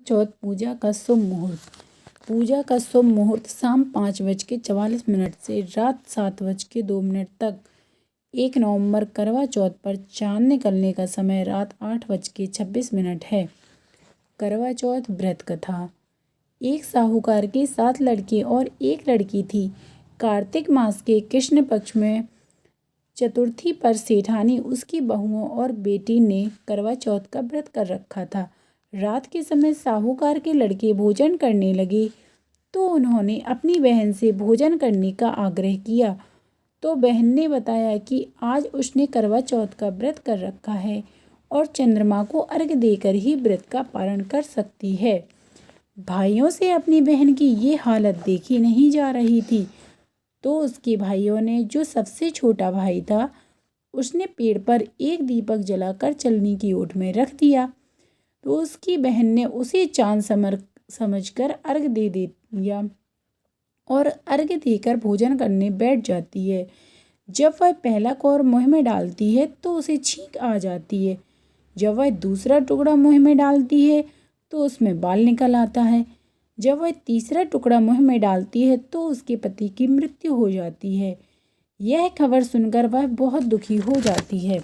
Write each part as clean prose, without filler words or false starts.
चौथ पूजा का शुभ मुहूर्त। पूजा का शुभ मुहूर्त शाम 5:44 से रात 7:02 तक। 1 नवंबर करवा चौथ पर चांद निकलने का समय रात 8:26 है। करवा चौथ व्रत कथा। एक साहूकार के 7 लड़के और एक लड़की थी। कार्तिक मास के कृष्ण पक्ष में चतुर्थी पर सेठानी, उसकी बहुओं और बेटी ने करवा चौथ का व्रत कर रखा था। रात के समय साहूकार के लड़के भोजन करने लगे तो उन्होंने अपनी बहन से भोजन करने का आग्रह किया, तो बहन ने बताया कि आज उसने करवा चौथ का व्रत कर रखा है और चंद्रमा को अर्घ्य देकर ही व्रत का पालन कर सकती है। भाइयों से अपनी बहन की ये हालत देखी नहीं जा रही थी, तो उसके भाइयों ने, जो सबसे छोटा भाई था, उसने पेड़ पर एक दीपक जलाकर चलनी की ओट में रख दिया, तो उसकी बहन ने उसे चांद समझकर अर्घ्य दे दिया और अर्घ्य देकर भोजन करने बैठ जाती है। जब वह पहला कौर मुँह में डालती है तो उसे छींक आ जाती है। जब वह दूसरा टुकड़ा मुँह में डालती है तो उसमें बाल निकल आता है। जब वह तीसरा टुकड़ा मुँह में डालती है तो उसके पति की मृत्यु हो जाती है। यह खबर सुनकर वह बहुत दुखी हो जाती है।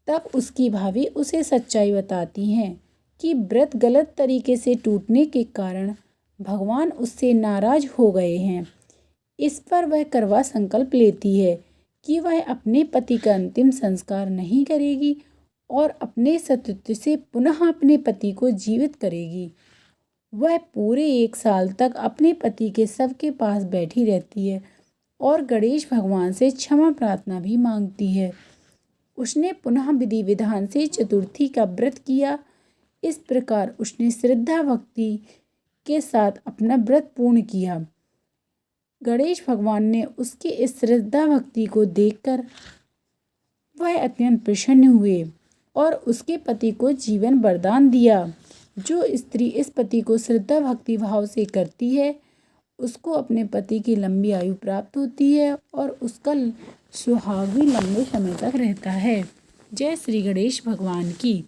तब उसकी भाभी उसे सच्चाई बताती हैं कि व्रत गलत तरीके से टूटने के कारण भगवान उससे नाराज हो गए हैं। इस पर वह करवा संकल्प लेती है कि वह अपने पति का अंतिम संस्कार नहीं करेगी और अपने सतीत्व से पुनः अपने पति को जीवित करेगी। वह पूरे 1 साल तक अपने पति के शव के पास बैठी रहती है और गणेश भगवान से क्षमा प्रार्थना भी मांगती है। उसने पुनः विधि विधान से चतुर्थी का व्रत किया। इस प्रकार उसने श्रद्धा भक्ति के साथ अपना व्रत पूर्ण किया। गणेश भगवान ने उसकी इस श्रद्धा भक्ति को देखकर वह अत्यंत प्रसन्न हुए और उसके पति को जीवन वरदान दिया। जो स्त्री इस पति को श्रद्धा भक्ति भाव से करती है, उसको अपने पति की लंबी आयु प्राप्त होती है और उसका सुहाग भी लंबे समय तक रहता है। जय श्री गणेश भगवान की।